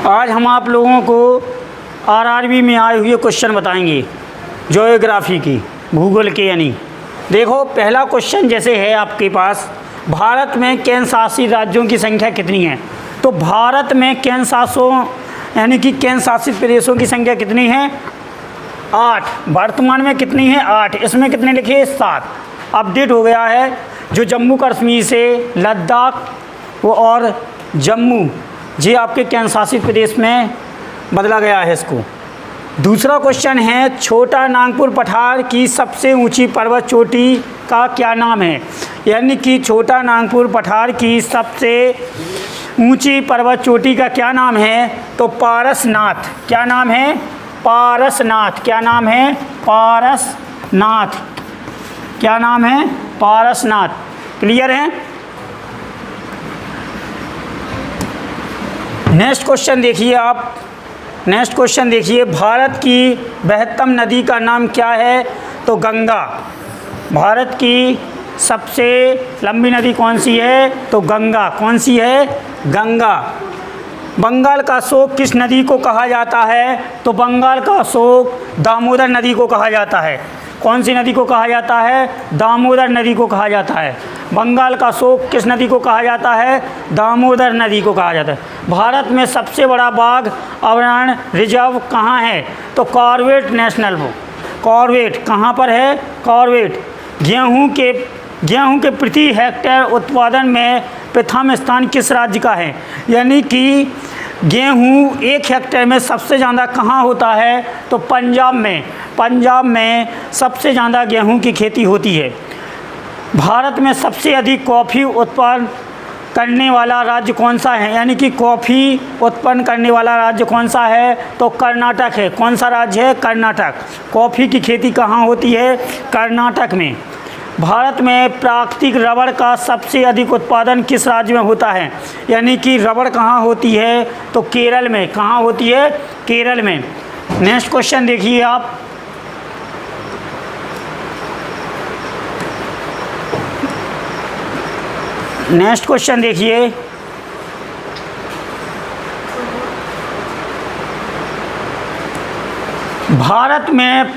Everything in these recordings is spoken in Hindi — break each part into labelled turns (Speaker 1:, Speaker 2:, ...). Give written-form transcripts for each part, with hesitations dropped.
Speaker 1: आज हम आप लोगों को आरआरबी में आए हुए क्वेश्चन बताएंगे ज्योग्राफी की, भूगोल के यानी। देखो पहला क्वेश्चन जैसे है आपके पास, भारत में केंद्र शासित राज्यों की संख्या कितनी है। तो भारत में केंद्र शासित प्रदेशों की संख्या कितनी है? 8। वर्तमान में कितनी है? 8। इसमें कितने लिखे? 7। अपडेट हो गया है। जो जम्मू कश्मीर से लद्दाख वो और जम्मू ये आपके केंद्र शासित प्रदेश में बदला गया है इसको। दूसरा क्वेश्चन है, छोटा नागपुर पठार की सबसे ऊंची पर्वत चोटी का क्या नाम है। यानी कि छोटा नागपुर पठार की सबसे ऊंची पर्वत चोटी का क्या नाम है? तो पारसनाथ। क्या नाम है? पारसनाथ। क्या नाम है? पारसनाथ। क्या नाम है? पारसनाथ। क्लियर है? नेक्स्ट क्वेश्चन देखिए आप। नेक्स्ट क्वेश्चन देखिए, भारत की बृहत्तम नदी का नाम क्या है? तो गंगा। भारत की सबसे लंबी नदी कौन सी है? तो गंगा। कौन सी है? गंगा। बंगाल का अशोक किस नदी को कहा जाता है? तो बंगाल का अशोक दामोदर नदी को कहा जाता है। कौन सी नदी को कहा जाता है? दामोदर नदी को कहा जाता है। बंगाल का अशोक किस नदी को कहा जाता है? दामोदर नदी को कहा जाता है। भारत में सबसे बड़ा बाघ अभयारण्य रिजर्व कहाँ है? तो कॉर्बेट नेशनल कॉर्बेट कहाँ पर है? कॉर्बेट। गेहूं के प्रति हेक्टेयर उत्पादन में प्रथम स्थान किस राज्य का है? यानी कि गेहूं 1 हेक्टेयर में सबसे ज़्यादा कहाँ होता है? तो पंजाब में। पंजाब में सबसे ज़्यादा गेहूं की खेती होती है। भारत में सबसे अधिक कॉफ़ी उत्पादन करने वाला राज्य कौन सा है? यानी कि कॉफ़ी उत्पन्न करने वाला राज्य कौन सा है? तो कर्नाटक है। कौन सा राज्य है? कर्नाटक। कॉफ़ी की खेती कहाँ होती है? कर्नाटक में। भारत में प्राकृतिक रबड़ का सबसे अधिक उत्पादन किस राज्य में होता है? यानी कि रबड़ कहाँ होती है? तो केरल में। कहाँ होती है? केरल में। नेक्स्ट क्वेश्चन देखिए आप। नेक्स्ट क्वेश्चन देखिए, भारत में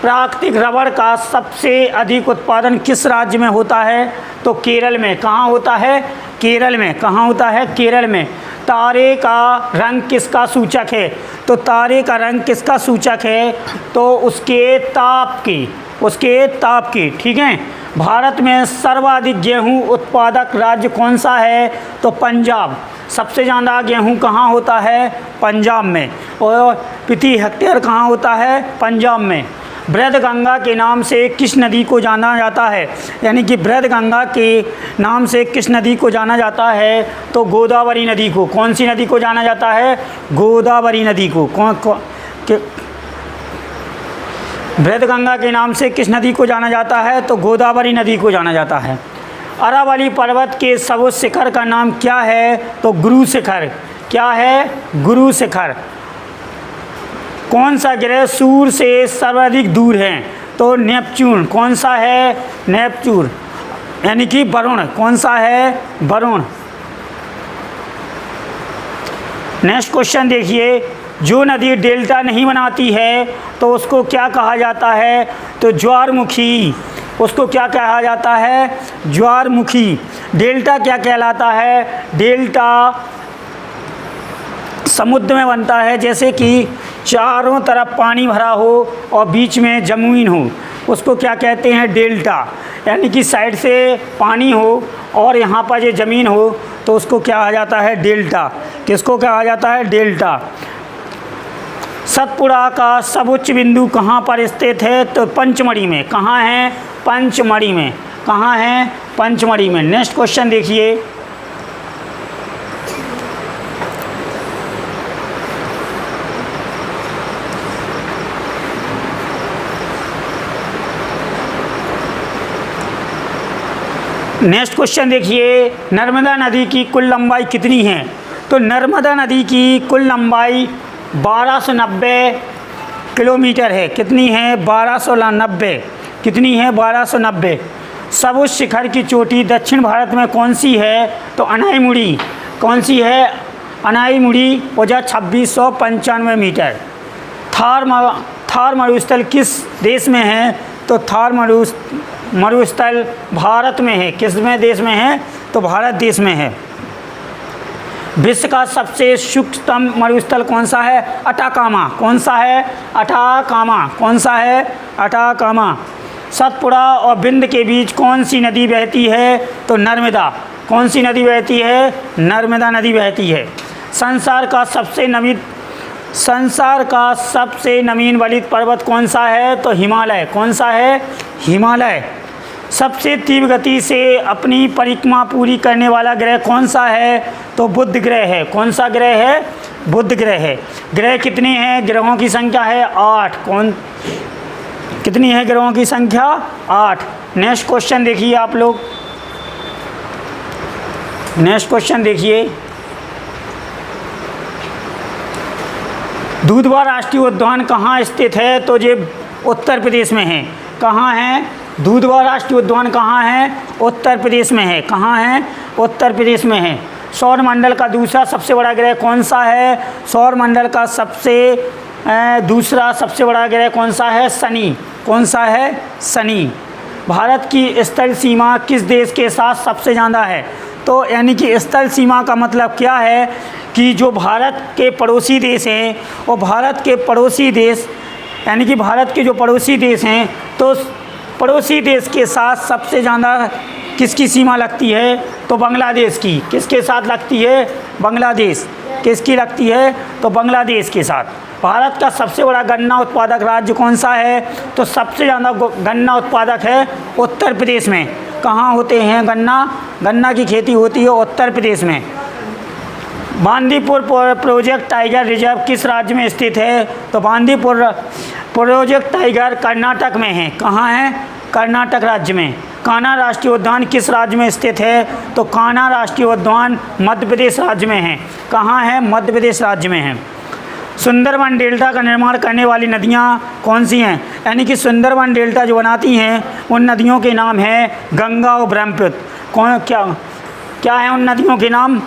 Speaker 1: प्राकृतिक रबड़ का सबसे अधिक उत्पादन किस राज्य में होता है? तो केरल में। कहाँ होता है? केरल में। कहाँ होता है? केरल में। तारे का रंग किसका सूचक है? तो तारे का रंग किसका सूचक है? तो उसके ताप की। उसके ताप की। ठीक है। भारत में सर्वाधिक गेहूं उत्पादक राज्य कौन सा है? तो पंजाब। सबसे ज़्यादा गेहूं कहाँ होता है? पंजाब में। और प्रति हेक्टेयर कहाँ होता है? पंजाब में। बृहद गंगा के नाम से किस नदी को जाना जाता है? यानी कि बृहद गंगा के नाम से किस नदी को जाना जाता है? तो गोदावरी नदी को। कौन सी नदी को जाना जाता है? गोदावरी नदी को। बृहद गंगा के नाम से किस नदी को जाना जाता है? तो गोदावरी नदी को जाना जाता है। अरावली पर्वत के सर्वोच्च शिखर का नाम क्या है? तो गुरु शिखर। क्या है? गुरु शिखर। कौन सा ग्रह सूर्य से सर्वाधिक दूर है? तो नेपच्यून। कौन सा है? नेपच्यून। यानी कि वरुण। कौन सा है? वरुण। नेक्स्ट क्वेश्चन देखिए, जो नदी डेल्टा नहीं बनाती है तो उसको क्या कहा जाता है? तो ज्वारमुखी। उसको क्या कहा जाता है? ज्वारमुखी। डेल्टा क्या कहलाता है? डेल्टा समुद्र में बनता है, जैसे कि चारों तरफ पानी भरा हो और बीच में ज़मीन हो, उसको क्या कहते हैं? डेल्टा। यानी कि साइड से पानी हो और यहाँ पर ये ज़मीन हो तो उसको क्या कहा जाता है? डेल्टा। किसको कहा जाता है? डेल्टा। सतपुड़ा का सर्वोच्च बिंदु कहाँ पर स्थित है? तो पंचमढ़ी में। कहाँ है? पंचमढ़ी में। कहाँ है? पंचमढ़ी में। नेक्स्ट क्वेश्चन देखिए, नेक्स्ट क्वेश्चन देखिए, नर्मदा नदी की कुल लंबाई कितनी है? तो नर्मदा नदी की कुल लंबाई 1290 किलोमीटर है। कितनी है? 1290। कितनी है? 1290। सर्वोच्च शिखर की चोटी दक्षिण भारत में कौन सी है? तो अनाईमुड़ी। कौन सी है? अनाईमुड़ी ऊंचा 2695 मीटर। थार मरुस्थल किस देश में है? तो थार मरुस्थल भारत में है। किस में देश में है? तो भारत देश में है। विश्व का सबसे शुष्कतम मरुस्थल कौन सा है? अटाकामा। कौन सा है? अटाकामा। कौन सा है? अटाकामा। सतपुड़ा और बिंद के बीच कौन सी नदी बहती है? तो नर्मदा। कौन सी नदी बहती है? नर्मदा नदी बहती है। संसार का सबसे नवीन वलित पर्वत कौन सा है? तो हिमालय। कौन सा है? हिमालय। सबसे तीव्र गति से अपनी परिक्रमा पूरी करने वाला ग्रह कौन सा है? तो बुध ग्रह है। कौन सा ग्रह है? बुध ग्रह है। ग्रह कितने हैं? ग्रहों की संख्या है 8। कितनी है ग्रहों की संख्या? 8। नेक्स्ट क्वेश्चन देखिए आप लोग। नेक्स्ट क्वेश्चन देखिए। दूधवा राष्ट्रीय उद्यान कहाँ स्थित है? तो ये उत्तर प्रदेश में है। कहाँ है? दूधवा राष्ट्रीय उद्यान कहाँ है? उत्तर प्रदेश में है। कहाँ है? उत्तर प्रदेश में है। सौर मंडल का दूसरा सबसे बड़ा ग्रह कौन सा है? सौर मंडल का दूसरा सबसे बड़ा ग्रह कौन सा है? शनि। कौन सा है? शनि। भारत की स्थल सीमा किस देश के साथ सबसे ज़्यादा है? तो यानी कि स्थल सीमा का मतलब क्या है कि जो भारत के पड़ोसी देश हैं, और भारत के पड़ोसी देश यानी कि भारत के जो पड़ोसी देश हैं, तो पड़ोसी देश के साथ सबसे ज़्यादा किसकी सीमा लगती है? तो बांग्लादेश की। किसके साथ लगती है? बांग्लादेश। किसकी लगती है? तो बांग्लादेश के साथ। भारत का सबसे बड़ा गन्ना उत्पादक राज्य कौन सा है? तो सबसे ज़्यादा गन्ना उत्पादक है उत्तर प्रदेश में। कहाँ होते हैं गन्ना की खेती होती है उत्तर प्रदेश में। बांदीपुर प्रोजेक्ट टाइगर रिजर्व किस राज्य में स्थित है? तो बांदीपुर प्रोजेक्ट टाइगर कर्नाटक में है। कहाँ है? कर्नाटक राज्य में। कान्हा राष्ट्रीय उद्यान किस राज्य में स्थित है? तो कान्हा राष्ट्रीय उद्यान मध्य प्रदेश राज्य में है। कहाँ है? मध्य प्रदेश राज्य में है। सुंदरबन डेल्टा का निर्माण करने वाली नदियाँ कौन सी हैं? यानी कि सुंदरबन डेल्टा जो बनाती हैं उन नदियों के नाम है गंगा और ब्रह्मपुत्र। क्या है उन नदियों के नाम?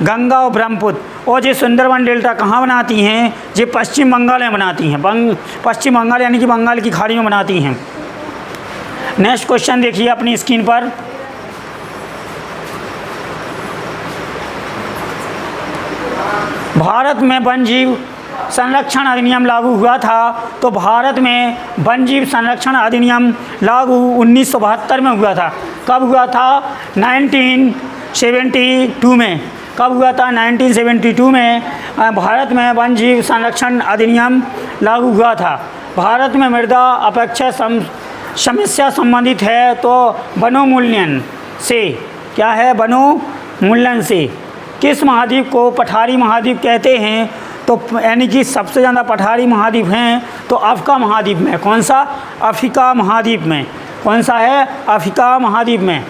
Speaker 1: गंगा और ब्रह्मपुत्र। और ये सुंदरबन डेल्टा कहाँ बनाती हैं? ये पश्चिम बंगाल में बनाती हैं। पश्चिम बंगाल यानी कि बंगाल की खाड़ी में बनाती हैं। नेक्स्ट क्वेश्चन देखिए अपनी स्क्रीन पर। भारत में वन्यजीव संरक्षण अधिनियम लागू हुआ था। तो भारत में वन्यजीव संरक्षण अधिनियम लागू 1972 में हुआ था। कब हुआ था? 1972 में। कब हुआ था? 1972 में भारत में वन्यजीव संरक्षण अधिनियम लागू हुआ था। भारत में मृदा अपेक्षा समस्या संबंधित है तो वनोन्मूलन से। क्या है? वनोन्मूलन से। किस महाद्वीप को पठारी महाद्वीप कहते हैं? तो यानी कि सबसे ज़्यादा पठारी महाद्वीप हैं तो अफ्रीका महाद्वीप में। कौन सा? अफ्रीका महाद्वीप में। कौन सा है? अफ्रीका महाद्वीप में।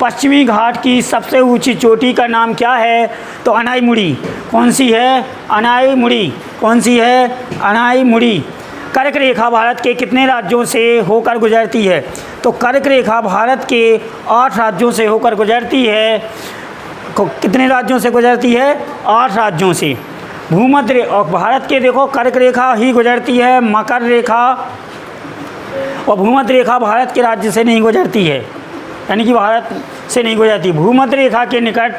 Speaker 1: पश्चिमी घाट की सबसे ऊंची चोटी का नाम क्या है? तो अनाईमुड़ी। कौन सी है? अनाईमुड़ी। कौन सी है? अनाईमुड़ी। कर्क रेखा भारत के कितने राज्यों से होकर गुजरती है? तो कर्क रेखा भारत के 8 राज्यों से होकर गुजरती है। कितने राज्यों से गुजरती है? 8 राज्यों से। भूमध्य और भारत के देखो कर्क रेखा ही गुजरती है, मकर रेखा और भूमध्य रेखा भारत के राज्य से नहीं गुजरती है, यानी कि भारत से नहीं गुजरती। भूमध्य रेखा के निकट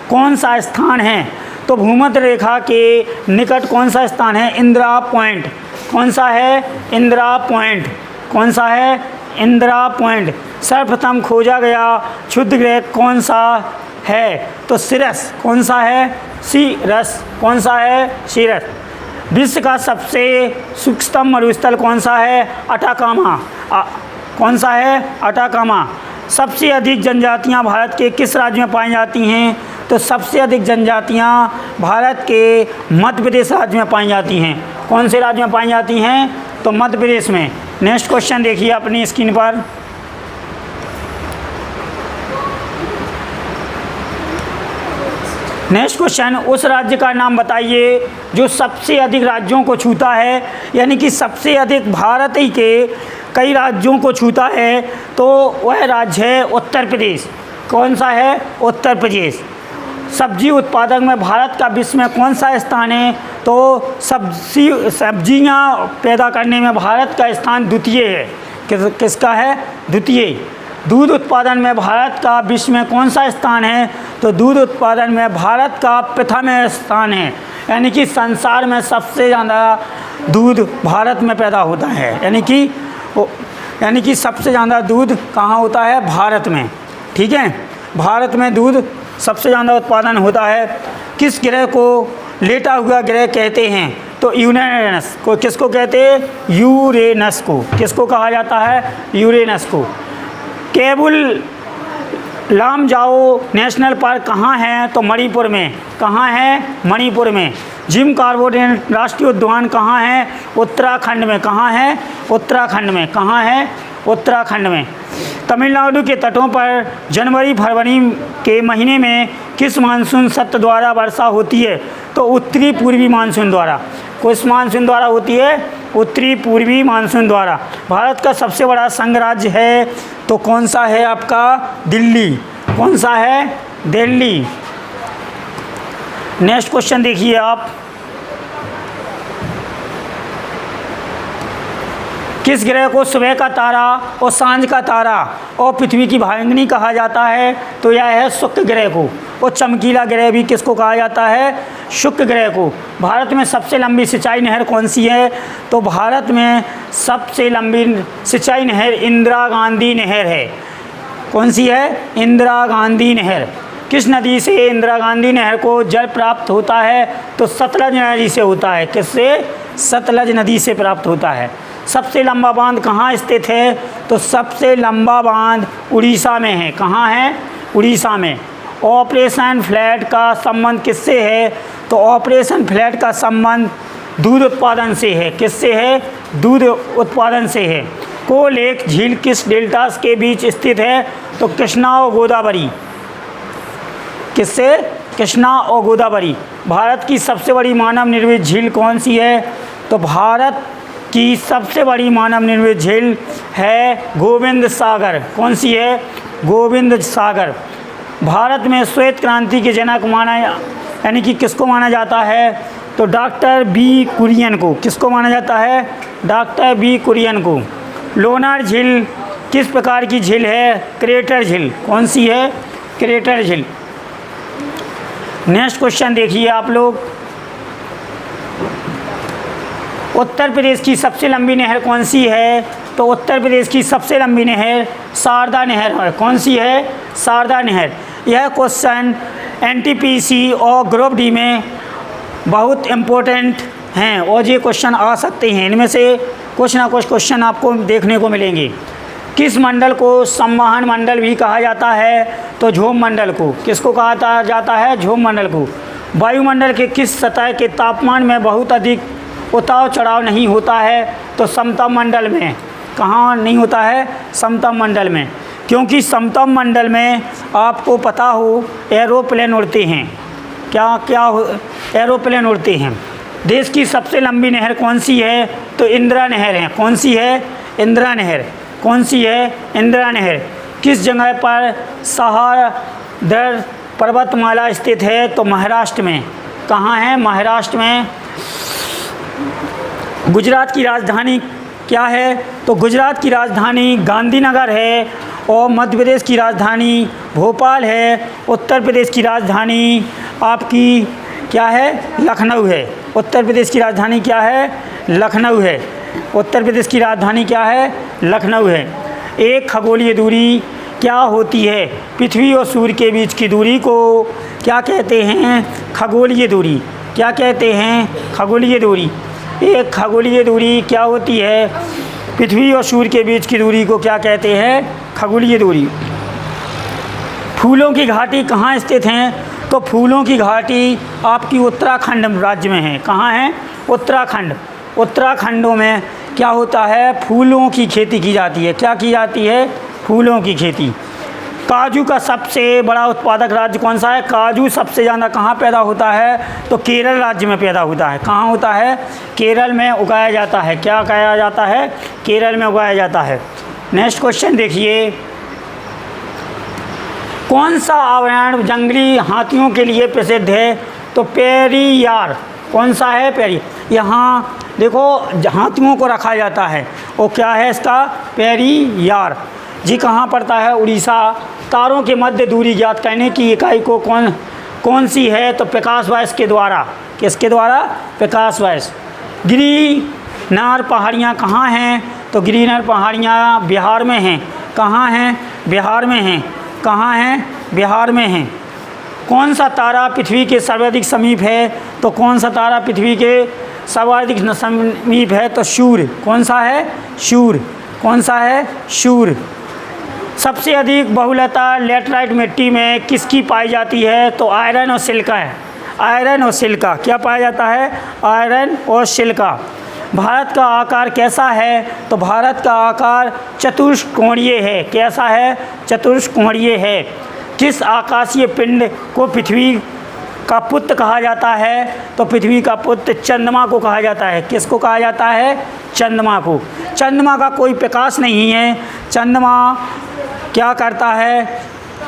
Speaker 1: कौन सा स्थान है? तो भूमध्य रेखा के निकट कौन सा स्थान है? इंदिरा पॉइंट। कौन सा है? इंदिरा पॉइंट। कौन सा है? इंदिरा पॉइंट। सर्वप्रथम खोजा गया क्षुद्र ग्रह कौन सा है? तो सिरस। कौन सा है? सीरस। कौन सा है? सीरस। विश्व का सबसे सूक्ष्मतम मरुस्थल कौन सा है? अटाकामा। कौन सा है? अटाकामा। सबसे अधिक जनजातियां भारत के किस राज्य में पाई जाती हैं? तो सबसे अधिक जनजातियां भारत के मध्य प्रदेश राज्य में पाई जाती हैं। कौन से राज्य में पाई जाती हैं? तो मध्य प्रदेश में। नेक्स्ट क्वेश्चन देखिए अपनी स्क्रीन पर। नेक्स्ट क्वेश्चन, उस राज्य का नाम बताइए जो सबसे अधिक राज्यों को छूता है, यानी कि सबसे अधिक भारत ही के कई राज्यों को छूता है, तो वह राज्य है उत्तर प्रदेश। कौन सा है? उत्तर प्रदेश। सब्जी उत्पादक में भारत का विश्व में कौन सा स्थान है? तो सब्जियां पैदा करने में भारत का स्थान द्वितीय है। किसका है? द्वितीय। दूध उत्पादन में भारत का विश्व में कौन सा स्थान है? तो दूध उत्पादन में भारत का प्रथम स्थान है, यानी कि संसार में सबसे ज़्यादा दूध भारत में पैदा होता है, यानी कि सबसे ज़्यादा दूध कहाँ होता है? भारत में। ठीक है, भारत में दूध सबसे ज़्यादा उत्पादन होता है। किस ग्रह को लेटा हुआ ग्रह कहते हैं? तो यूरेनस को। किसको कहते हैं? यूरेनस को। किसको कहा जाता है? यूरेनस को। केबुल लामजाओ नेशनल पार्क कहाँ है? तो मणिपुर में। कहाँ है? मणिपुर में। जिम कॉर्बेट राष्ट्रीय उद्यान कहाँ है? उत्तराखंड में। कहाँ है? उत्तराखंड में। कहाँ है? उत्तराखंड में। तमिलनाडु के तटों पर जनवरी फरवरी के महीने में किस मानसून सत्र द्वारा वर्षा होती है? तो उत्तरी पूर्वी मानसून द्वारा। किस मानसून द्वारा होती है? उत्तरी पूर्वी मानसून द्वारा। भारत का सबसे बड़ा संघ राज्य है तो कौन सा है आपका? दिल्ली। कौन सा है? दिल्ली। नेक्स्ट क्वेश्चन देखिए आप। किस ग्रह को सुबह का तारा और सांझ का तारा और पृथ्वी की भांगनी कहा जाता है? तो यह है शुक्र ग्रह को। और चमकीला ग्रह भी किसको कहा जाता है? शुक्र ग्रह को। भारत में सबसे लंबी सिंचाई नहर कौन सी है? तो भारत में सबसे लंबी सिंचाई नहर इंदिरा गांधी नहर है। कौन सी है? इंदिरा गांधी नहर। किस नदी से इंदिरा गांधी नहर को जल प्राप्त होता है? तो सतलज नदी से होता है। किससे? सतलज नदी से प्राप्त होता है। सबसे लंबा बांध कहाँ स्थित है? तो सबसे लंबा बांध उड़ीसा में है। कहाँ है? उड़ीसा में। ऑपरेशन फ्लैट का संबंध किससे है? तो ऑपरेशन फ्लैट का संबंध दूध उत्पादन से है। किससे है? दूध उत्पादन से है। कोल लेक झील किस डेल्टास के बीच स्थित है? तो कृष्णा और गोदावरी। किससे? कृष्णा और गोदावरी। भारत की सबसे बड़ी मानव निर्मित झील कौन सी है? तो भारत की सबसे बड़ी मानव निर्मित झील है गोविंद सागर। कौन सी है? गोविंद सागर। भारत में श्वेत क्रांति के जनक यानी कि किसको माना जाता है? तो डॉक्टर बी कुरियन को। किसको माना जाता है? डॉक्टर बी कुरियन को। लोनार झील किस प्रकार की झील है? क्रेटर झील। कौन सी है? क्रेटर झील। नेक्स्ट क्वेश्चन देखिए आप लोग। उत्तर प्रदेश की सबसे लंबी नहर कौन सी है? तो उत्तर प्रदेश की सबसे लंबी नहर शारदा नहर है। कौन सी है? शारदा नहर। यह क्वेश्चन एनटीपीसी और ग्रुप डी में बहुत इम्पोर्टेंट हैं और ये क्वेश्चन आ सकते हैं। इनमें से कुछ ना कुछ क्वेश्चन आपको देखने को मिलेंगे। किस मंडल को संवहन मंडल भी कहा जाता है? तो झोम मंडल को। किसको कहा जाता है? झोम मंडल को। वायुमंडल के किस सतह के तापमान में बहुत अधिक उतार चढ़ाव नहीं होता है? तो समतल मंडल में। कहाँ नहीं होता है? समतल मंडल में। क्योंकि समतल मंडल में आपको पता हो एरोप्लेन उड़ते हैं। एरोप्लेन उड़ते हैं। देश की सबसे लंबी नहर कौन सी है? तो इंदिरा नहर है। कौन सी है? इंदिरा नहर। कौन सी है? इंदिरा नहर। किस जगह पर सह्याद्री पर्वतमाला स्थित है? तो महाराष्ट्र में। कहाँ है? महाराष्ट्र में। गुजरात की राजधानी क्या है? तो गुजरात की राजधानी गांधीनगर है और मध्य प्रदेश की राजधानी भोपाल है। उत्तर प्रदेश की राजधानी आपकी क्या है? लखनऊ है। उत्तर प्रदेश की राजधानी क्या है? लखनऊ है। उत्तर प्रदेश की राजधानी क्या है? लखनऊ है। एक खगोलीय दूरी क्या होती है? पृथ्वी और सूर्य के बीच की दूरी को क्या कहते हैं? खगोलीय दूरी। क्या कहते हैं? खगोलीय दूरी। एक खगोलीय दूरी क्या होती है? पृथ्वी और सूर्य के बीच की दूरी को क्या कहते हैं? खगोलीय दूरी। फूलों की घाटी कहाँ स्थित हैं? तो फूलों की घाटी आपकी उत्तराखंड राज्य में है। कहाँ है? उत्तराखंड। उत्तराखंडों में क्या होता है? फूलों की खेती की जाती है। क्या की जाती है? फूलों की खेती। काजू का सबसे बड़ा उत्पादक राज्य कौन सा है? काजू सबसे ज़्यादा कहाँ पैदा होता है? तो केरल राज्य में पैदा होता है। कहाँ होता है? केरल में उगाया जाता है। क्या उगाया जाता है? केरल में उगाया जाता है। नेक्स्ट क्वेश्चन देखिए। कौन सा अभयारण्य जंगली हाथियों के लिए प्रसिद्ध है? तो पेरियार। कौन सा है? पेरी। यहाँ देखो हाथियों को रखा जाता है, वो क्या है इसका? पेरियार जी। कहाँ पड़ता है? उड़ीसा। तारों के मध्य दूरी ज्ञात करने की इकाई को कौन सी है? तो प्रकाश वर्ष के द्वारा। किसके द्वारा? प्रकाश वर्ष। गिरनार पहाड़ियाँ कहाँ हैं? तो गिरनार पहाड़ियाँ बिहार में हैं। कहाँ हैं? बिहार में हैं। कहाँ हैं? बिहार में हैं। कौन सा तारा पृथ्वी के सर्वाधिक समीप है? तो कौन सा तारा पृथ्वी के सर्वाधिक समीप है? तो सूर्य। कौन सा है? सूर्य। कौन सा है? सूर्य। सबसे अधिक बहुलता लेटराइट मिट्टी में किसकी पाई जाती है? तो आयरन और सिलिका है। आयरन और सिलिका। क्या पाया जाता है? आयरन और सिलिका। भारत का आकार कैसा है? तो भारत का आकार चतुष्कोणीय है। कैसा है? चतुष्कोणीय है। किस आकाशीय पिंड को पृथ्वी का पुत्र कहा जाता है? तो पृथ्वी का पुत्र चंद्रमा को कहा जाता है। किसको कहा जाता है? चंद्रमा को। चंद्रमा का कोई प्रकाश नहीं है। चंद्रमा क्या करता है?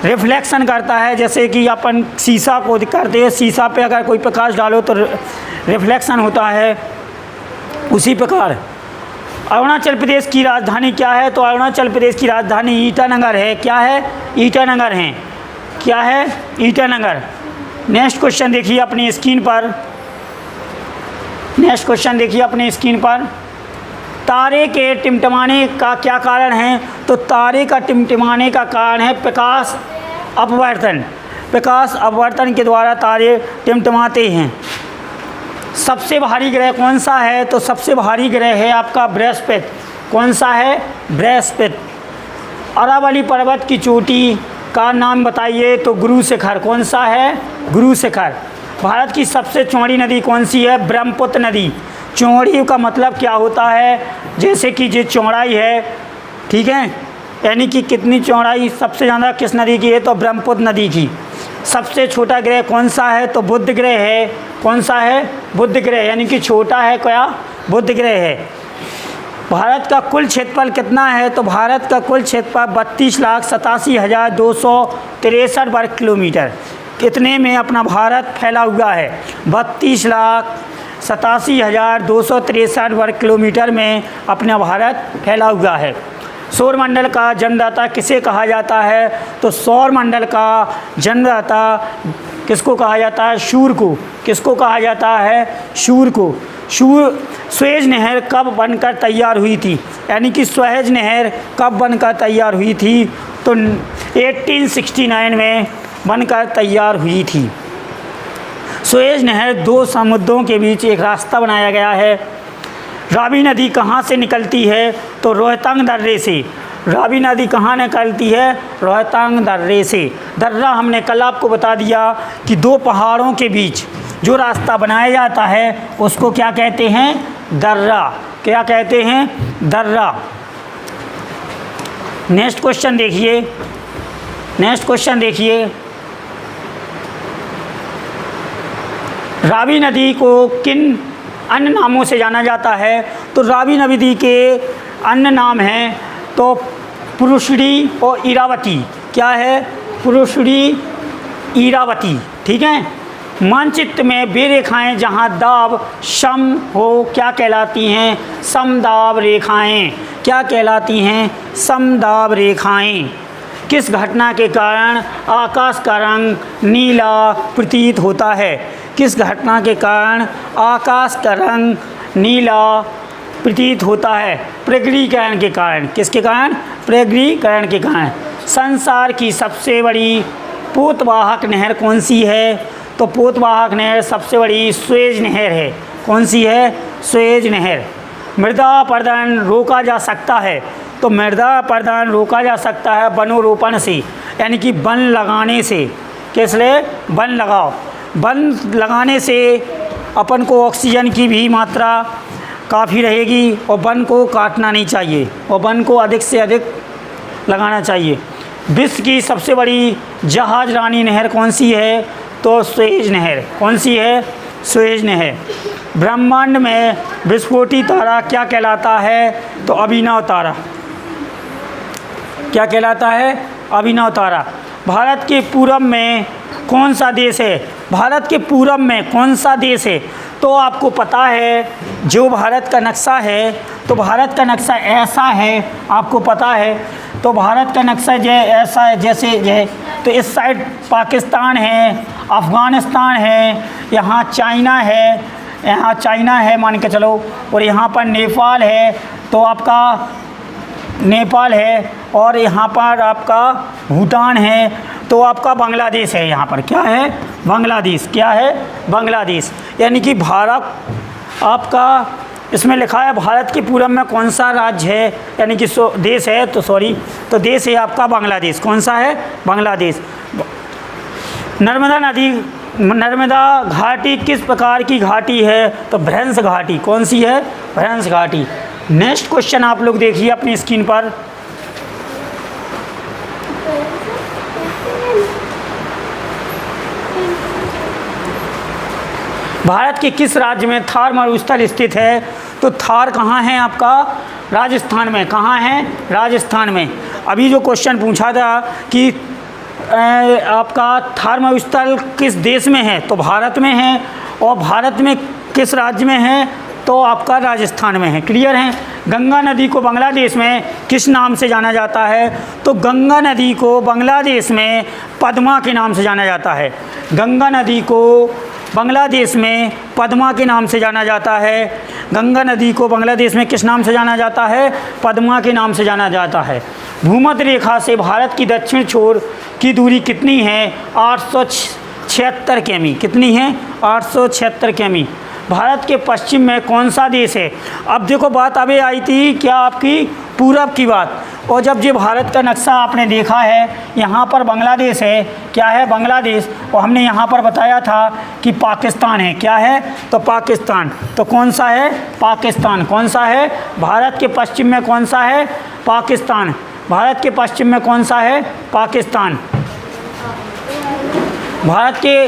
Speaker 1: रिफ्लेक्शन करता है। जैसे कि अपन शीशा को करते हैं, शीशा पे अगर कोई प्रकाश डालो तो रिफ्लेक्शन होता है, उसी प्रकार अरुणाचल प्रदेश की राजधानी क्या है? तो अरुणाचल प्रदेश की राजधानी ईटानगर है। क्या है? ईटानगर है। क्या है? ईटानगर। नेक्स्ट क्वेश्चन देखिए अपनी स्क्रीन पर। नेक्स्ट क्वेश्चन देखिए अपनी स्क्रीन पर। तारे के टिमटिमाने का क्या कारण है? तो तारे का टिमटिमाने का कारण है प्रकाश अपवर्तन। प्रकाश अपवर्तन के द्वारा तारे टिमटिमाते हैं। सबसे भारी ग्रह कौन सा है? तो सबसे भारी ग्रह है आपका बृहस्पति। कौन सा है? बृहस्पति। अरावली पर्वत की चोटी का नाम बताइए? तो गुरु शिखर। कौन सा है? गुरु शिखर। भारत की सबसे चौड़ी नदी कौन सी है? ब्रह्मपुत्र नदी। चौड़ी का मतलब क्या होता है? जैसे कि जो चौड़ाई है, ठीक है, यानी कि कितनी चौड़ाई सबसे ज़्यादा किस नदी की है? तो ब्रह्मपुत्र नदी की। सबसे छोटा ग्रह कौन सा है? तो बुध ग्रह है। कौन सा है? बुध ग्रह, यानी कि छोटा है क्या? बुध ग्रह है। भारत का कुल क्षेत्रफल कितना है? तो भारत का कुल क्षेत्रफल 32,87,263 वर्ग किलोमीटर। कितने में अपना भारत फैला हुआ है? 32,87,263 वर्ग किलोमीटर में अपना भारत फैला हुआ है। सौरमंडल का जन्मदाता किसे कहा जाता है? तो सौरमंडल का जन्मदाता किसको कहा जाता है? सूर्य को। किसको कहा जाता है? सूर्य को। सुएज नहर कब बनकर तैयार हुई थी? यानी कि सुएज नहर कब बनकर तैयार हुई थी? तो 1869 में बनकर तैयार हुई थी। सुएज नहर दो समुद्रों के बीच एक रास्ता बनाया गया है। रावी नदी कहाँ से निकलती है? तो रोहतांग दर्रे से। रावी नदी कहाँ निकलती है? रोहतांग दर्रे से। दर्रा हमने कल आपको बता दिया कि दो पहाड़ों के बीच जो रास्ता बनाया जाता है उसको क्या कहते हैं? दर्रा। क्या कहते हैं? दर्रा। नेक्स्ट क्वेश्चन देखिए। नेक्स्ट क्वेश्चन देखिए। रावी नदी को किन अन्य नामों से जाना जाता है? तो रावी नदी के अन्य नाम हैं तो पुरुषड़ी और इरावती। क्या है? पुरुषड़ी, इरावती। ठीक है। मानचित्र में वे रेखाएँ जहाँ दाब सम हो क्या कहलाती हैं? समदाब रेखाएँ। क्या कहलाती हैं? समदाब रेखाएँ। किस घटना के कारण आकाश का रंग नीला प्रतीत होता है? किस घटना के कारण आकाश का रंग नीला प्रतीत होता है? प्रग्रीकरण के कारण। किसके कारण? प्रग्रीकरण के कारण। संसार की सबसे बड़ी पोतवाहक नहर कौन सी है? तो पोतवाहक नहर सबसे बड़ी सुएज नहर है। कौन सी है? सुएज नहर। मृदा अपरदन रोका जा सकता है? तो मृदा अपरदन रोका जा सकता है वनोरोपण से, यानी कि वन लगाने से। किसलिए? वन लगाओ। वन लगाने से अपन को ऑक्सीजन की भी मात्रा काफ़ी रहेगी और वन को काटना नहीं चाहिए और वन को अधिक से अधिक लगाना चाहिए। विश्व की सबसे बड़ी जहाज रानी नहर कौन सी है? तो सुएज नहर। कौन सी है? सुएज नहर। ब्रह्मांड में विस्फोटी तारा क्या कहलाता है? तो अभिनव तारा। क्या कहलाता है? अभिनव तारा। भारत के पूरब में कौन सा देश है? भारत के पूरब में कौन सा देश है? तो आपको पता है जो भारत का नक्शा है, तो भारत का नक्शा ऐसा है, आपको पता है। तो भारत का नक्शा जो ऐसा है, जैसे ये, तो इस साइड पाकिस्तान है, अफ़गानिस्तान है, यहाँ चाइना है मान के चलो, और यहाँ पर नेपाल है, तो आपका नेपाल है, और यहाँ पर आपका भूटान है, तो आपका बांग्लादेश है। यहाँ पर क्या है? बांग्लादेश। क्या है? बांग्लादेश। यानी कि भारत आपका इसमें लिखा है भारत के पूरब में कौन सा राज्य है, यानी कि देश है, तो देश है आपका बांग्लादेश। कौन सा है? बांग्लादेश। नर्मदा घाटी किस प्रकार की घाटी है? तो भ्रंश घाटी। कौन सी है? भ्रंश घाटी। नेक्स्ट क्वेश्चन आप लोग देखिए अपनी स्क्रीन पर। भारत के किस राज्य में थार मरुस्थल स्थित है? तो थार कहाँ है आपका? राजस्थान में। कहाँ है? राजस्थान में। अभी जो क्वेश्चन पूछा था कि आपका थार मरुस्थल किस देश में है, तो भारत में है, और भारत में किस राज्य में है? तो आपका राजस्थान में है। क्लियर है? गंगा नदी को बांग्लादेश में किस नाम से जाना जाता है? तो गंगा नदी को बांग्लादेश में पद्मा के नाम से जाना जाता है। गंगा नदी को बांग्लादेश में पद्मा के नाम से जाना जाता है। गंगा नदी को बांग्लादेश में किस नाम से जाना जाता है? पद्मा के नाम से जाना जाता है। भूमध्य रेखा से भारत की दक्षिण छोर की दूरी कितनी है? 876 किमी। कितनी है? 876 किमी। भारत के पश्चिम में कौन सा देश है? अब देखो बात अभी आई थी क्या आपकी? पूरब की बात। और जब ये भारत का नक्शा आपने देखा है, यहाँ पर बांग्लादेश है। क्या है? बांग्लादेश। और हमने यहाँ पर बताया था कि पाकिस्तान है। क्या है? तो पाकिस्तान। तो कौन सा है? पाकिस्तान। कौन सा है? भारत के पश्चिम में कौन सा है? पाकिस्तान। भारत के पश्चिम में कौन सा है? पाकिस्तान। भारत के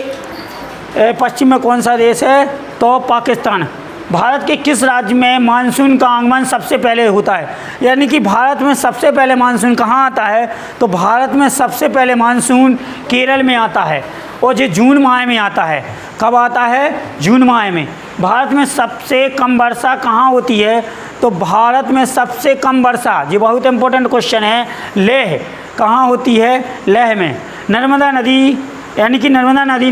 Speaker 1: पश्चिम में कौन सा देश है? तो पाकिस्तान। भारत के किस राज्य में मानसून का आगमन सबसे पहले होता है? यानी कि भारत में सबसे पहले मानसून कहाँ आता है? तो भारत में सबसे पहले मानसून केरल में आता है, और ये जून माह में आता है। कब आता है? जून माह में। भारत में सबसे कम वर्षा कहाँ होती है? तो भारत में सबसे कम वर्षा, ये बहुत इंपॉर्टेंट क्वेश्चन है, लेह। कहाँ होती है? लेह में। नर्मदा नदी, यानी कि नर्मदा नदी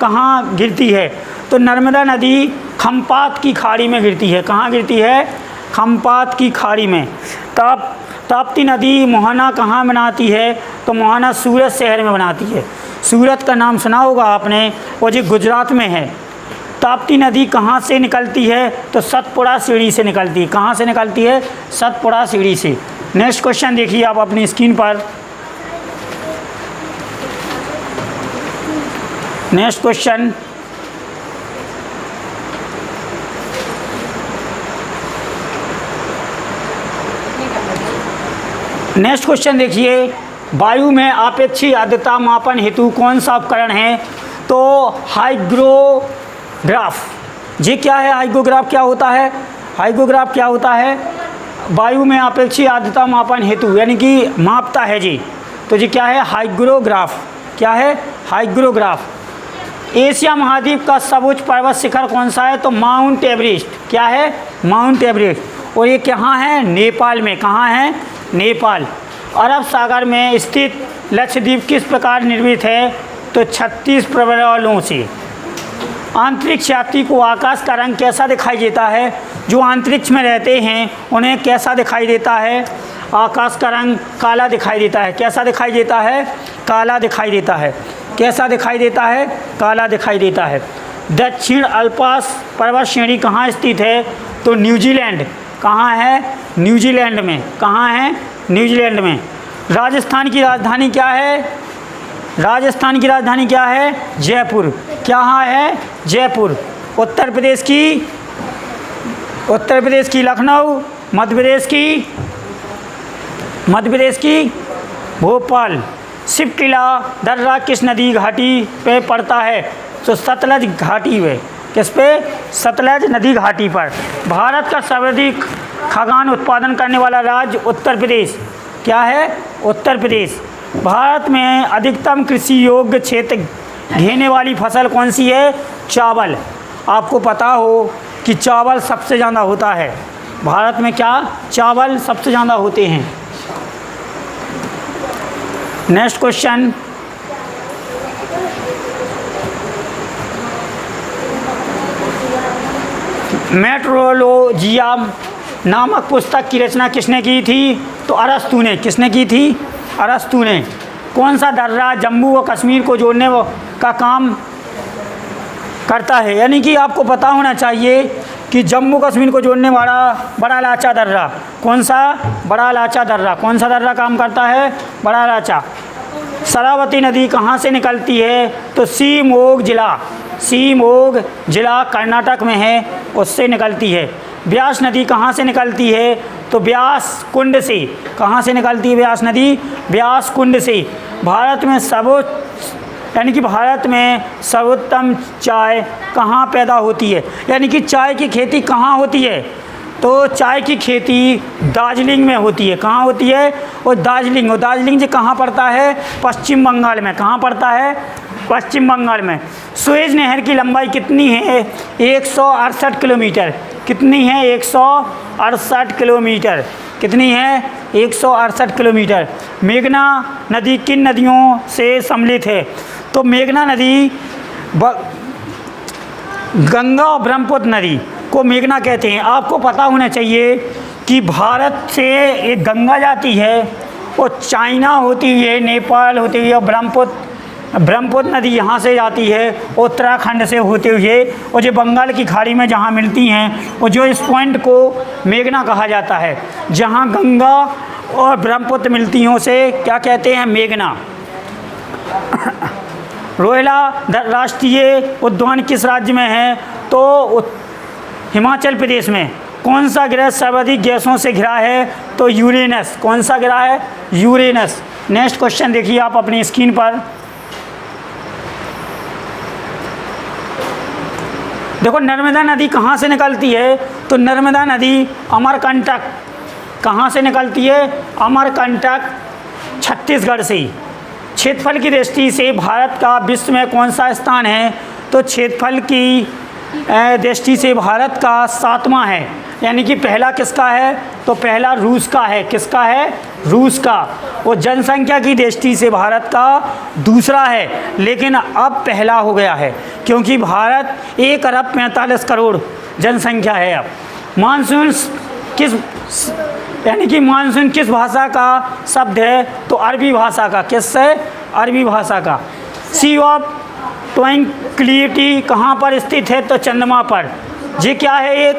Speaker 1: कहाँ गिरती है? तो नर्मदा नदी खम्पात की खाड़ी में गिरती है। कहाँ गिरती है? खम्पात की खाड़ी में। ताप्ती नदी मोहना कहाँ बनाती है? तो मोहना सूरत शहर में बनाती है। सूरत का नाम सुना होगा आपने, और ये गुजरात में है। ताप्ती नदी कहाँ से निकलती है? तो सतपुड़ा सीढ़ी से निकलती है। कहाँ से निकलती है? सतपुड़ा सीढ़ी से। नेक्स्ट क्वेश्चन देखिए आप अपनी स्क्रीन पर। नेक्स्ट क्वेश्चन, देखिए, वायु में आपेक्षिक आर्द्रता मापन हेतु कौन सा उपकरण है? तो हाइग्रोग्राफ। ये क्या है? हाइग्रोग्राफ क्या होता है? हाइग्रोग्राफ क्या होता है? वायु में आपेक्षिक आर्द्रता मापन हेतु, यानी कि मापता है जी। तो ये क्या है? हाइग्रोग्राफ। क्या है? हाइग्रोग्राफ। एशिया महाद्वीप का सर्वोच्च पर्वत शिखर कौन सा है? तो माउंट एवरेस्ट। क्या है? Mount Everest. और ये कहाँ है? नेपाल में। कहाँ है? नेपाल। अरब सागर में स्थित लक्षद्वीप किस प्रकार निर्मित है? तो 36 प्रबलओं से। अंतरिक्ष यात्री को आकाश का रंग कैसा दिखाई देता है? जो अंतरिक्ष में रहते हैं उन्हें कैसा दिखाई देता है? आकाश का रंग काला दिखाई देता है। कैसा दिखाई देता है? काला दिखाई देता है। कैसा दिखाई देता है? काला दिखाई देता है। दक्षिण अल्पास पर्वत श्रेणी कहाँ स्थित है? तो न्यूजीलैंड। कहाँ है? न्यूजीलैंड में। कहाँ है? न्यूजीलैंड में। राजस्थान की राजधानी क्या है? राजस्थान की राजधानी क्या है? जयपुर। कहाँ है? जयपुर। उत्तर प्रदेश की लखनऊ। मध्य प्रदेश की भोपाल। शिव किला दर्रा किस नदी घाटी पे पड़ता है? तो सतलज घाटी में। किस पे? सतलज नदी घाटी पर। भारत का सर्वाधिक खाद्यान्न उत्पादन करने वाला राज्य उत्तर प्रदेश। क्या है? उत्तर प्रदेश। भारत में अधिकतम कृषि योग्य क्षेत्र घेरने वाली फसल कौन सी है? चावल। आपको पता हो कि चावल सबसे ज़्यादा होता है भारत में। क्या? चावल सबसे ज़्यादा होते हैं। नेक्स्ट क्वेश्चन, मेट्रोलॉजिया नामक पुस्तक की रचना किसने की थी? तो अरस्तु ने। किसने की थी? अरस्तु ने। कौन सा दर्रा जम्मू व कश्मीर को जोड़ने का काम करता है? यानी कि आपको पता होना चाहिए कि जम्मू कश्मीर को जोड़ने वाला बड़ा लाचा दर्रा कौन सा? बड़ा लाचा दर्रा। कौन सा दर्रा काम करता है? बड़ा लाचा। शरावती नदी कहाँ से निकलती है? तो सीमोग जिला कर्नाटक में है, उससे निकलती है। ब्यास नदी कहाँ से निकलती है? तो ब्यास कुंड से। कहाँ से निकलती है ब्यास नदी? ब्यास कुंड से। भारत में सर्वोत्तम चाय कहाँ पैदा होती है? यानी कि चाय की खेती कहाँ होती है? तो चाय की खेती दार्जिलिंग में होती है। कहाँ होती है? और दार्जिलिंग जो कहाँ पड़ता है? पश्चिम बंगाल में। कहाँ पड़ता है? पश्चिम बंगाल में। सुएज नहर की लंबाई कितनी है? 168 किलोमीटर। कितनी है? 168 किलोमीटर। कितनी है? 168 किलोमीटर। मेघना नदी किन नदियों से सम्मिलित है? तो मेघना नदी गंगा और ब्रह्मपुत्र नदी को मेघना कहते हैं। आपको पता होना चाहिए कि भारत से एक गंगा जाती है और चाइना होती हुई, नेपाल होती हुई, और ब्रह्मपुत्र नदी यहाँ से जाती है उत्तराखंड से होते हुए, और जो बंगाल की खाड़ी में जहाँ मिलती हैं, और जो इस पॉइंट को मेघना कहा जाता है, जहाँ गंगा और ब्रह्मपुत्र मिलती हैं उसे क्या कहते हैं? मेघना। रोहिला राष्ट्रीय उद्यान किस राज्य में है? तो हिमाचल प्रदेश में। कौन सा ग्रह सर्वाधिक गैसों से घिरा है? तो यूरेनस। कौन सा ग्रह है? यूरेनस। नेक्स्ट क्वेश्चन देखिए आप अपनी स्क्रीन पर। देखो नर्मदा नदी कहाँ से निकलती है? तो नर्मदा नदी अमरकंटक। कहाँ से निकलती है? अमरकंटक, छत्तीसगढ़ से। क्षेत्रफल की दृष्टि से भारत का विश्व में कौन सा स्थान है? तो क्षेत्रफल की दृष्टि से भारत का 7वां है। यानी कि पहला किसका है? तो पहला रूस का है। किसका है? रूस का। और जनसंख्या की दृष्टि से भारत का दूसरा है, लेकिन अब पहला हो गया है क्योंकि भारत 1 अरब 45 करोड़ जनसंख्या है अब। मानसून मानसून किस भाषा का शब्द है? तो अरबी भाषा का। किससे? अरबी भाषा का। सी ऑफ ट्रैंक्विलिटी कहाँ पर स्थित है? तो चंद्रमा पर। ये क्या है?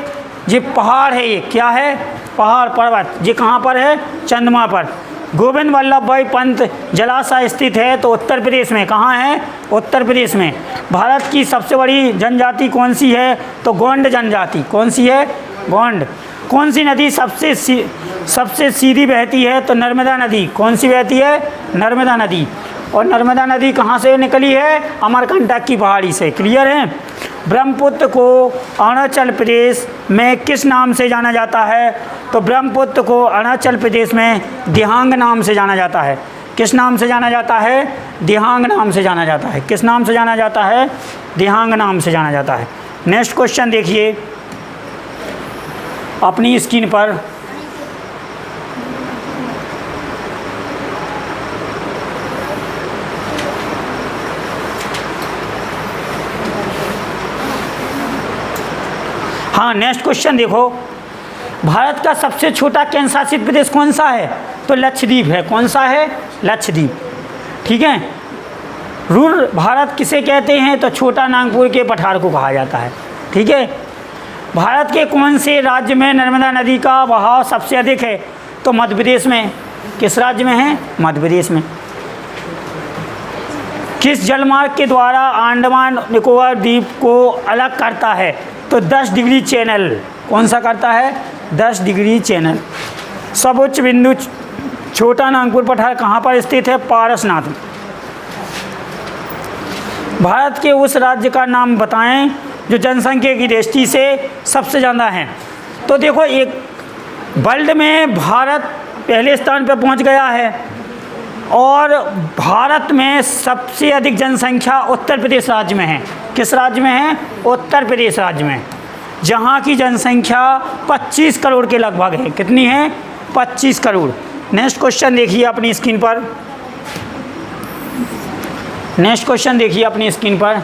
Speaker 1: ये पहाड़ है। ये क्या है? पहाड़, पर्वत। ये कहाँ पर है? चंद्रमा पर। गोविंद वल्लभ भाई पंत जलाशय स्थित है? तो उत्तर प्रदेश में। कहाँ है? उत्तर प्रदेश में। भारत की सबसे बड़ी जनजाति कौन सी है? तो गोंड जनजाति। कौन सी है? गोंड। कौन सी नदी सबसे सीधी बहती है? तो नर्मदा नदी। कौन सी बहती है? नर्मदा नदी। और नर्मदा नदी कहाँ से निकली है? अमरकंटक की पहाड़ी से। क्लियर है? ब्रह्मपुत्र को अरुणाचल प्रदेश में किस नाम से जाना जाता है? तो ब्रह्मपुत्र को अरुणाचल प्रदेश में दिहांग नाम से जाना जाता है। किस नाम से जाना जाता है? दिहांग नाम से जाना जाता है। किस नाम से जाना जाता है? दिहांग नाम से जाना जाता है। नेक्स्ट क्वेश्चन देखिए अपनी स्क्रीन पर। हाँ, नेक्स्ट क्वेश्चन देखो। भारत का सबसे छोटा केंद्र शासित प्रदेश कौन सा है? तो लक्षद्वीप है। कौन सा है? लक्षद्वीप। ठीक है। रूर भारत किसे कहते हैं? तो छोटा नागपुर के पठार को कहा जाता है। ठीक है। भारत के कौन से राज्य में नर्मदा नदी का बहाव सबसे अधिक है? तो मध्य प्रदेश में। किस राज्य में है? मध्य प्रदेश में। किस जलमार्ग के द्वारा अंडमान निकोबार द्वीप को अलग करता है? तो 10 डिग्री चैनल। कौन सा करता है? 10 डिग्री चैनल। सर्वोच्च बिंदु छोटा नागपुर पठार कहाँ पर स्थित है? पारसनाथ। भारत के उस राज्य का नाम बताएं जो जनसंख्या की दृष्टि से सबसे ज़्यादा है। तो देखो, एक वर्ल्ड में भारत पहले स्थान पर पहुंच गया है। और भारत में सबसे अधिक जनसंख्या उत्तर प्रदेश राज्य में है। किस राज्य में है? उत्तर प्रदेश राज्य में, जहाँ की जनसंख्या 25 करोड़ के लगभग है। कितनी है? 25 करोड़। नेक्स्ट क्वेश्चन देखिए अपनी स्क्रीन पर। नेक्स्ट क्वेश्चन देखिए अपनी स्क्रीन पर।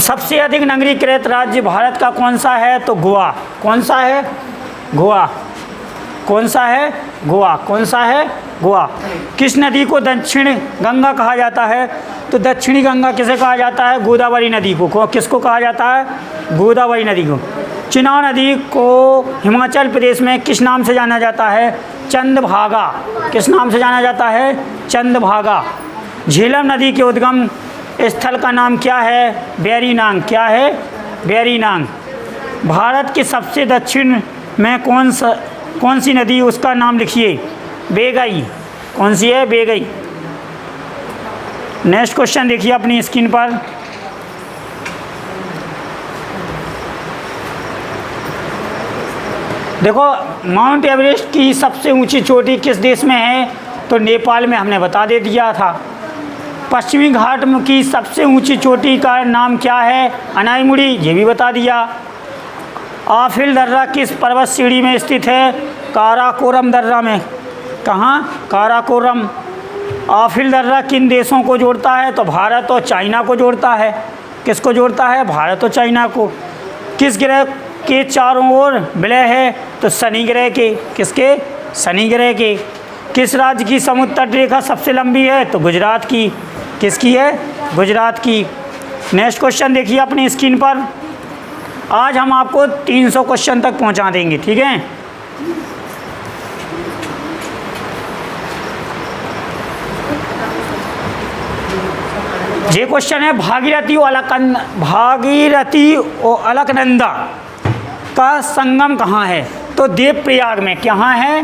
Speaker 1: सबसे अधिक नगरीकृत राज्य भारत का कौन सा है? तो गोवा। कौन सा है? गोवा। कौन सा है? गोवा। कौन सा है? गोवा। किस नदी को दक्षिण गंगा कहा जाता है? तो दक्षिणी गंगा किसे कहा जाता है? गोदावरी नदी को। किसको कहा जाता है? गोदावरी नदी को। चिनाब नदी को हिमाचल प्रदेश में किस नाम से जाना जाता है? चंद्रभागा। किस नाम से जाना जाता है? चंद्रभागा। झेलम नदी के उद्गम स्थल का नाम क्या है? बैरीनांग। क्या है? बैरीनांग। भारत के सबसे दक्षिण में कौन सी नदी, उसका नाम लिखिए? बेगई। कौन सी है? बेगई। नेक्स्ट क्वेश्चन देखिए अपनी स्क्रीन पर। देखो, माउंट एवरेस्ट की सबसे ऊंची चोटी किस देश में है? तो नेपाल में, हमने बता दे दिया था। पश्चिमी घाट की सबसे ऊंची चोटी का नाम क्या है? अनाईमुड़ी। ये भी बता दिया। आफिल दर्रा किस पर्वत श्रेणी में स्थित है? काराकोरम दर्रा में। कहाँ? काराकोरम। आफिल दर्रा किन देशों को जोड़ता है? तो भारत और चाइना को जोड़ता है। किसको जोड़ता है? भारत और चाइना को। किस ग्रह के चारों ओर विलय है? तो शनि ग्रह के। किसके? शनि ग्रह के। किस राज्य की समुद्र तट रेखा सबसे लंबी है? तो गुजरात की। किसकी है? गुजरात की। नेक्स्ट क्वेश्चन देखिए अपनी स्क्रीन पर। आज हम आपको 300 क्वेश्चन तक पहुंचा देंगे, ठीक है? ये क्वेश्चन है, भागीरथी और अलकनंदा का संगम कहाँ है? तो देवप्रयाग में। कहाँ है?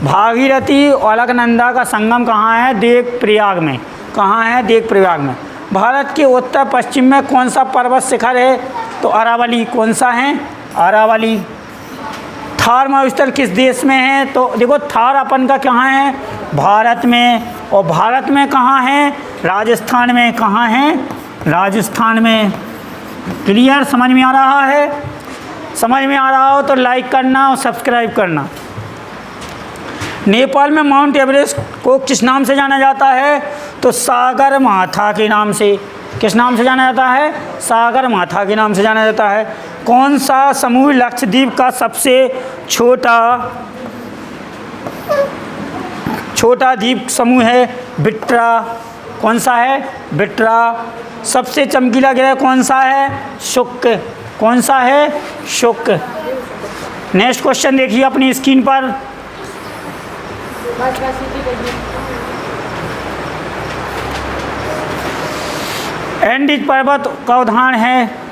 Speaker 1: भागीरथी और अलकनंदा का संगम कहाँ है? देवप्रयाग में। कहाँ है? देवप्रयाग में। भारत के उत्तर पश्चिम में कौन सा पर्वत शिखर है? तो अरावली। कौन सा है? अरावली। थार मरुस्थल किस देश में है? तो देखो, थार अपन का कहाँ है? भारत में। और भारत में कहाँ है? राजस्थान में। कहाँ है? राजस्थान में। क्लियर? समझ में आ रहा है? समझ में आ रहा हो तो लाइक करना और सब्सक्राइब करना। नेपाल में माउंट एवरेस्ट को किस नाम से जाना जाता है? तो सागर माथा के नाम से। किस नाम से जाना जाता है? सागर माथा के नाम से जाना जाता है। कौन सा समूह लक्षद्वीप का सबसे छोटा द्वीप समूह है? बिट्रा। कौन सा है? बिट्रा। सबसे चमकीला ग्रह कौन सा है? शुक्र। कौन सा है? शुक्र। नेक्स्ट क्वेश्चन देखिए अपनी स्क्रीन पर। एंडीज पर्वत का उदाहरण है?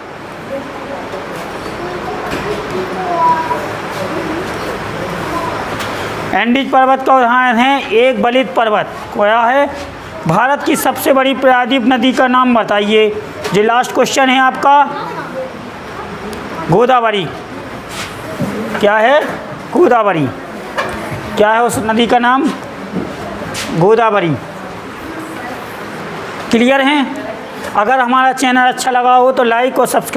Speaker 1: एंडीज पर्वत का उदाहरण है एक बलित पर्वत। क्या है? भारत की सबसे बड़ी प्रायद्वीप नदी का नाम बताइए। ये लास्ट क्वेश्चन है आपका। गोदावरी। क्या है? गोदावरी। क्या है उस नदी का नाम? गोदावरी। क्लियर है? अगर हमारा चैनल अच्छा लगा हो तो लाइक और सब्सक्राइब